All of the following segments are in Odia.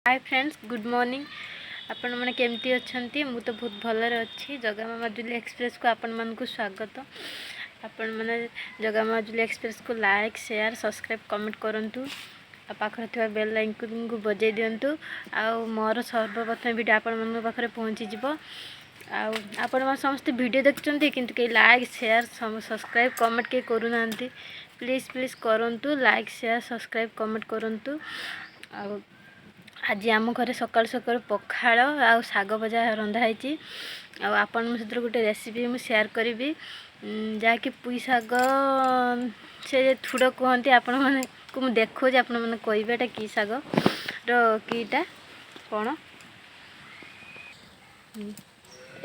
Hi friends, good morning. आपण मैंने केमती अच्छी? मु तो बहुत भलरे अच्छी। जगमा माजुली एक्सप्रेस को आपण मानक स्वागत। आपण मैंने जगमा माजुली एक्सप्रेस को लाइक शेयर सब्सक्राइब कमेंट करूँ। पाखे थोड़ा बेल लाइकन को बजाई दिंतु। मोर सर्वप्रथम वीडियो आपण पाखे पहुँची आपण मैंने समस्त वीडियो देखते कि कई लाइक शेयर सब्सक्राइब कमेंट कहीं करूना। प्लीज़ प्लीज़ करूँ लाइक शेयर सब्सक्राइब कमेंट करूँ। आज आम घर सकाल सकाल पखाड़ आ शाग भजा रंधा है। आपण सहित गोटे रेसिपी मुझे शेयर करी जहाँकि पुई शाग से थुड़ कहते आपण मैंने को मुझे देखो आपण मैंने कहे कि शाग रीटा कौन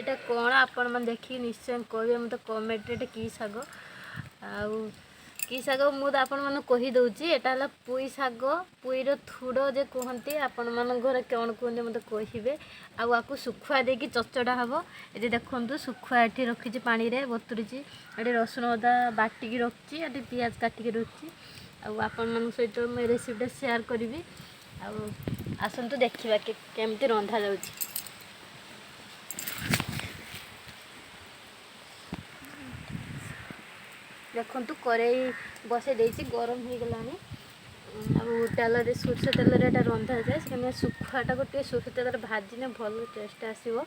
यहाँ कौन आपण मैंने देखिए निश्चय कहे मत कमेंट कि शाग कि शाग मुझे आपण मन कहीदे यहाँ पुई शाग पुईर थुड़ जे कहते आपण मान घर कौन कहते मत कहे। आपको सुखुआ देकी चचड़ा हम ये देखु सुखुआ ये रखी पानी रे बतुरी ये रसुण अदा बाटिकी रखी ये पियाज काटिकी रखी आपण मान सहित मुझे रेसिपीटा शेयर करी। आसतु देखा केमती रंधा जाऊँगी। देखु कड़ई बसई देती गरम हो गलानी। तेल सोरष तेल रंधा जाए से सुखुआटा को सोरष तेल भाजिने भल टेस्ट आसो।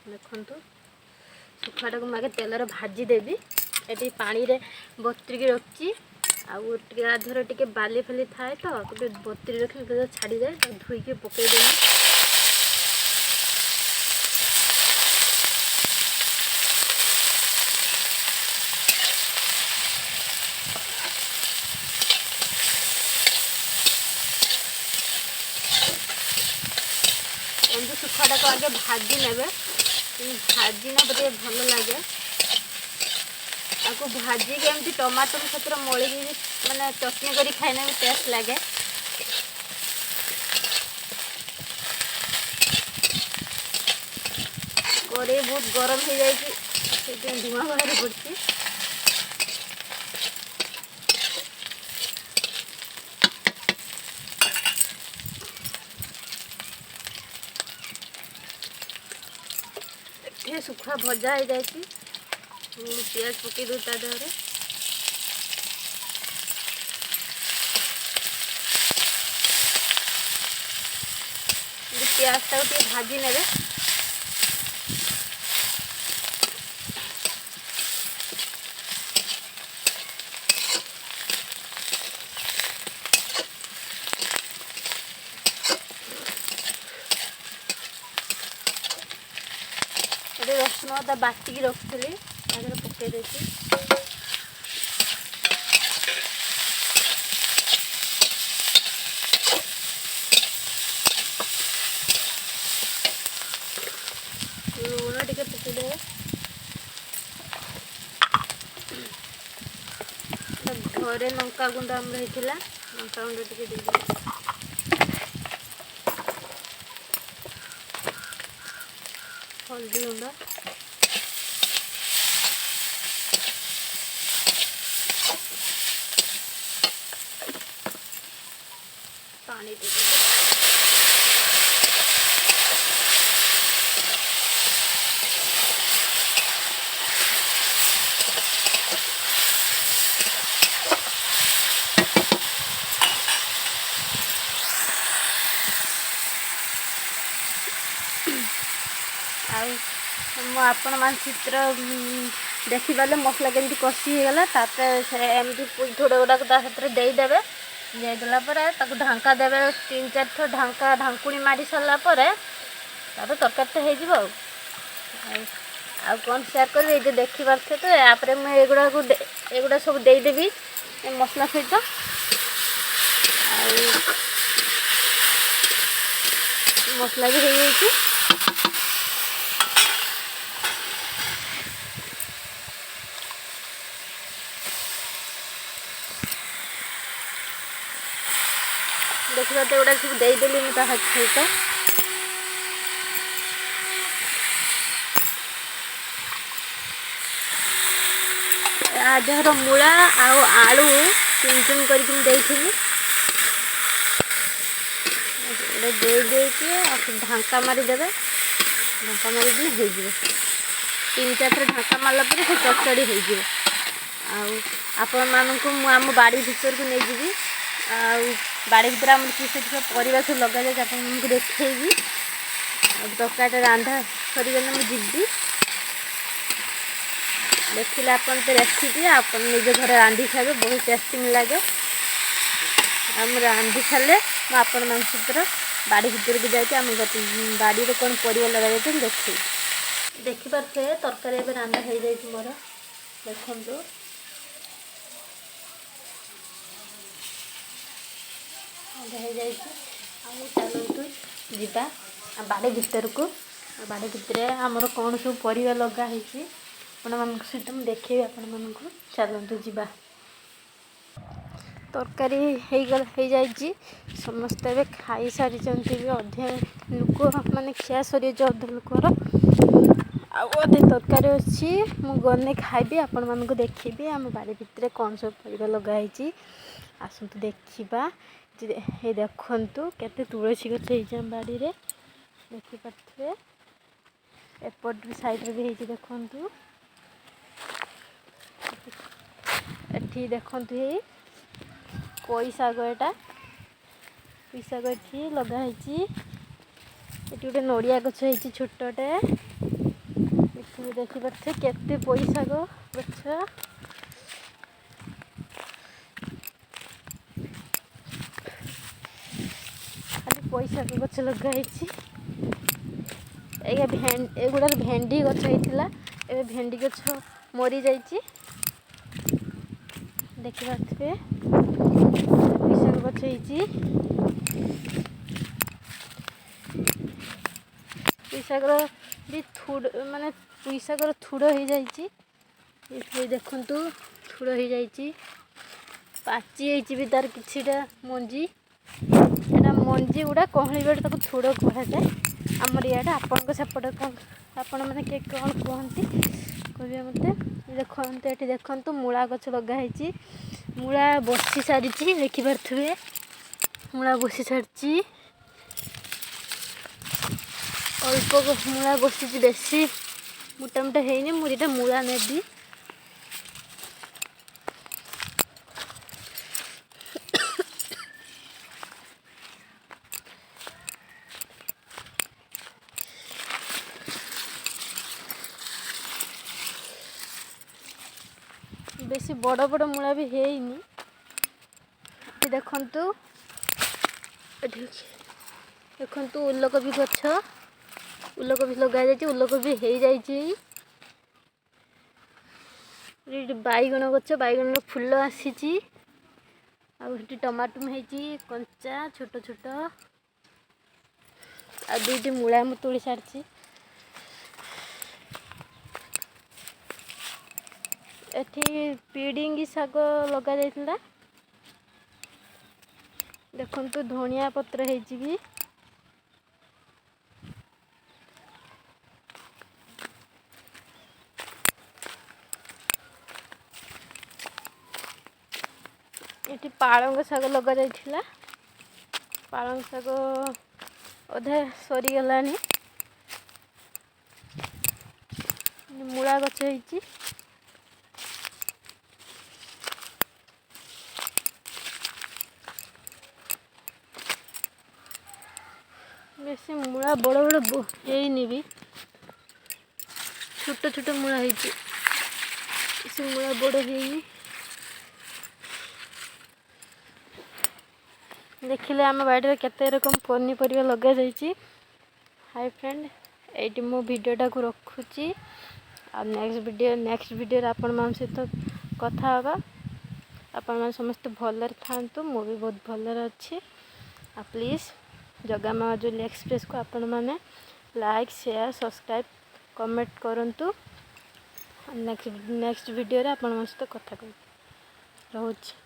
देखु सुखुआटा को मुझे तेल भाजीदेवी ये पानी रे बतुरी रखी आधर टे बाली फाली थाए तो बतुरी रखी छाड़ी जाए धोईकी पकईदेवी। एमती सुखुआटा को आगे भाजी ने भाजीना बोले भल लगे। आपको भाजी के एमती टमाटर सहित मड़ी मैंने चटनी करी खाने भी टेस्ट लगे। कड़े बहुत गरम हो जाए धुआं बाहर पड़ी। सुखुआ भजा हो जाए पियाज पकई दू देहरे पियाज टाइम भाजी ने रसुण अदा बाटिकी रखी पकई देती। लुण टे पकईदे घरे लंका गुंड आम होता लंका गुंड टे दे हल्दी गुंड पानी दे आपण मान चित्र देखिपारे मसला केमती कषि होगला एमती थोड़ा गुड़ाक देदेवे देदेपर ढांका देवे 3-4 थर ढांका ढांकुणी मारी सारापर तरकारी तो हो कौन शेयर करी जो देखी पारे तो यापर मुझे एगुड़ा सब देदेवी मसला सहित मसला भी हो जाए। देखा तो गुड़ा सब देदेली मुझे सहित जहर मूला आलू चुन चुन कर ଦେଇକି ଢାଙ୍କା ମାରିଦେବେ। ଢାଙ୍କା ମାରିଦେଲେ ହେଇଯିବ। 3-4 ଥର ଢାଙ୍କା ମାରିଲା ପରେ ସେ ଚଚଡ଼ି ହେଇଯିବ। ଆଉ ଆପଣମାନଙ୍କୁ ମୁଁ ଆମ ବାଡ଼ି ଭିତରକୁ ନେଇଯିବି। ଆଉ ବାଡ଼ି ଭିତରେ ଆମର କିଛି ପରିବା ସବୁ ଲଗାଯାଉଛି ଆପଣମାନଙ୍କୁ ଦେଖେଇବି। ଆଉ ତରକାରୀଟା ରାନ୍ଧା ସରିଗଲେ ମୁଁ ଯିବି। ଦେଖିଲେ ଆପଣ ତ ରେସିପି ଆପଣ ନିଜ ଘରେ ରାନ୍ଧି ଖାଇବେ, ବହୁତ ଟେଷ୍ଟି ଲାଗେ। ଆଉ ମୁଁ ରାନ୍ଧି ସାରିଲେ ମୁଁ ଆପଣମାନଙ୍କ ସହିତ ବାଡ଼ି ଭିତରକୁ ଯାଇକି ଆମ ବାଡ଼ିରେ କ'ଣ ପରିବା ଲଗାଯାଇଛି ମୁଁ ଦେଖେଇବି। ଦେଖିପାରୁଥିବେ ତରକାରୀ ଏବେ ରାନ୍ଧା ହେଇଯାଇଛି ମୋର। ଦେଖନ୍ତୁ ରାନ୍ଧା ହେଇଯାଇଛି। ଆଉ ଚାଲନ୍ତୁ ଯିବା ବାଡ଼ି ଭିତରକୁ। ବାଡ଼ି ଭିତରେ ଆମର କ'ଣ ସବୁ ପରିବା ଲଗା ହେଇଛି ଆପଣମାନଙ୍କ ସହିତ ମୁଁ ଦେଖେଇବି ଆପଣମାନଙ୍କୁ। ଚାଲନ୍ତୁ ଯିବା। ତରକାରୀ ହେଇଯାଇଛି। ସମସ୍ତେ ଏବେ ଖାଇସାରିଛନ୍ତି ବି। ଅଧେ ଲୋକ ମାନେ ଖିଆ ସରିଯାଇଛି ଅଧେ ଲୋକର। ଆଉ ଅଧେ ତରକାରୀ ଅଛି। ମୁଁ ଗଲେ ଖାଇବି, ଆପଣମାନଙ୍କୁ ଦେଖେଇବି ଆମ ବାଡ଼ି ଭିତରେ କ'ଣ ସବୁ ପରିବା ଲଗା ହେଇଛି। ଆସନ୍ତୁ ଦେଖିବା। ଏଇ ଦେଖନ୍ତୁ କେତେ ତୁଳସୀ ଗଛ ହେଇଛି ଆମ ବାଡ଼ିରେ, ଦେଖିପାରୁଥିବେ। ଏପଟ ସାଇଡ଼ରେ ବି ହେଇଛି ଦେଖନ୍ତୁ। ଏଠି ଦେଖନ୍ତୁ ଏଇ ପୋଇ ଶାଗ, ଏଇଟା ପୋଇ ଶାଗ ଏଠି ଲଗା ହେଇଛି। ଏଠି ଗୋଟେ ନଡ଼ିଆ ଗଛ ହେଇଛି ଛୋଟଟେ। ଦେଖିପାରୁଥିବେ କେତେ ପୋଇ ଶାଗ ଗଛ। ଖାଲି ପୋଇ ଶାଗ ଗଛ ଲଗା ହେଇଛି। ଏଗୁଡ଼ାର ଭେଣ୍ଡି ଗଛ ହେଇଥିଲା, ଏବେ ଭେଣ୍ଡି ଗଛ ମରିଯାଇଛି। ଦେଖିପାରୁଥିବେ ପୋଇ ଶାଗ ଗଛ ହେଇଛି। ପୋଇ ଶାଗର ବି ମାନେ ପୋଇ ଶାଗର ଥୁଡ଼ ହେଇଯାଇଛି। ଏଇ ଦେଖନ୍ତୁ ଥୁଡ଼ ହେଇଯାଇଛି, ପାଚି ହେଇଛି ବି ତାର କିଛିଟା ମଞ୍ଜି। ଏଟା ମଞ୍ଜି ଗୁଡ଼ା କହଳି ବେଳେ ତାକୁ ଥୁଡ଼ କୁହାଯାଏ ଆମର ଇଆଡ଼େ। ଆପଣଙ୍କ ସେପଟେ କ'ଣ ଆପଣମାନେ କିଏ କ'ଣ କୁହନ୍ତି କହିବେ ମୋତେ। ଦେଖନ୍ତୁ ଏଠି ଦେଖନ୍ତୁ ମୂଳା ଗଛ ଲଗା ହେଇଛି। ମୂଳା ବସି ସାରିଛି, ଦେଖିପାରୁଥିବେ ମୂଳା ବସି ସାରିଛି। ଅଳ୍ପ ମୂଳା ବସିଛି, ବେଶୀ ମୋଟା ମୋଟା ହେଇନି। ମୁଁ ଏଇଟା ମୂଳା ନେବି। ବେଶୀ ବଡ଼ ବଡ଼ ମୂଳା ବି ହେଇନି। ଏଠି ଦେଖନ୍ତୁ, ଏଠି ଦେଖନ୍ତୁ ଓଲକୋବି ଗଛ, ଓଲକୋବି ଲଗାଯାଇଛି। ଓଲକୋବି ହେଇଯାଇଛି। ଏଠି ବାଇଗଣ ଗଛ, ବାଇଗଣର ଫୁଲ ଆସିଛି। ଆଉ ଏଠି ଟମାଟୋ ହେଇଛି କଞ୍ଚା ଛୋଟ ଛୋଟ। ଆଉ 2ଟି ମୂଳା ମୁଁ ତୋଳି ସାରିଛି। ଏଠି ପିଡ଼ିଙ୍ଗି ଶାଗ ଲଗାଯାଇଥିଲା। ଦେଖନ୍ତୁ ଧଣିଆ ପତ୍ର ହେଇଛି ବି। ଏଠି ପାଳଙ୍ଗ ଶାଗ ଲଗାଯାଇଥିଲା। ପାଳଙ୍ଗ ଶାଗ ଅଧା ସରିଗଲାଣି। ମୂଳା ଗଛ ହେଇଛି। ବେଶୀ ମୂଳା ବଡ଼ ବଡ଼ ହେଇନି ବି, ଛୋଟ ଛୋଟ ମୂଳା ହେଇଛି। ବେଶୀ ମୂଳା ବଡ଼ ହେଇନି। ଦେଖିଲେ ଆମ ବାଡ଼ିରେ କେତେ ରକମ ପନିପରିବା ଲଗାଯାଇଛି। ହାଇ ଫ୍ରେଣ୍ଡ, ଏଇଠି ମୁଁ ଭିଡ଼ିଓଟାକୁ ରଖୁଛି। ଆଉ ନେକ୍ସଟ ଭିଡ଼ିଓରେ ଆପଣମାନଙ୍କ ସହିତ କଥା ହେବା। ଆପଣମାନେ ସମସ୍ତେ ଭଲରେ ଥାଆନ୍ତୁ। ମୁଁ ବି ବହୁତ ଭଲରେ ଅଛି। ଆଉ ପ୍ଲିଜ୍ ଜଗା ମା ଜୁଲି ଏକ୍ସପ୍ରେସକୁ ଆପଣମାନେ ଲାଇକ୍, ସେୟାର, ସବସ୍କ୍ରାଇବ୍, କମେଣ୍ଟ କରନ୍ତୁ। ନେକ୍ସଟ ଭିଡ଼ିଓରେ ଆପଣମାନଙ୍କ ସହିତ କଥା କହିବି। ରହୁଛି।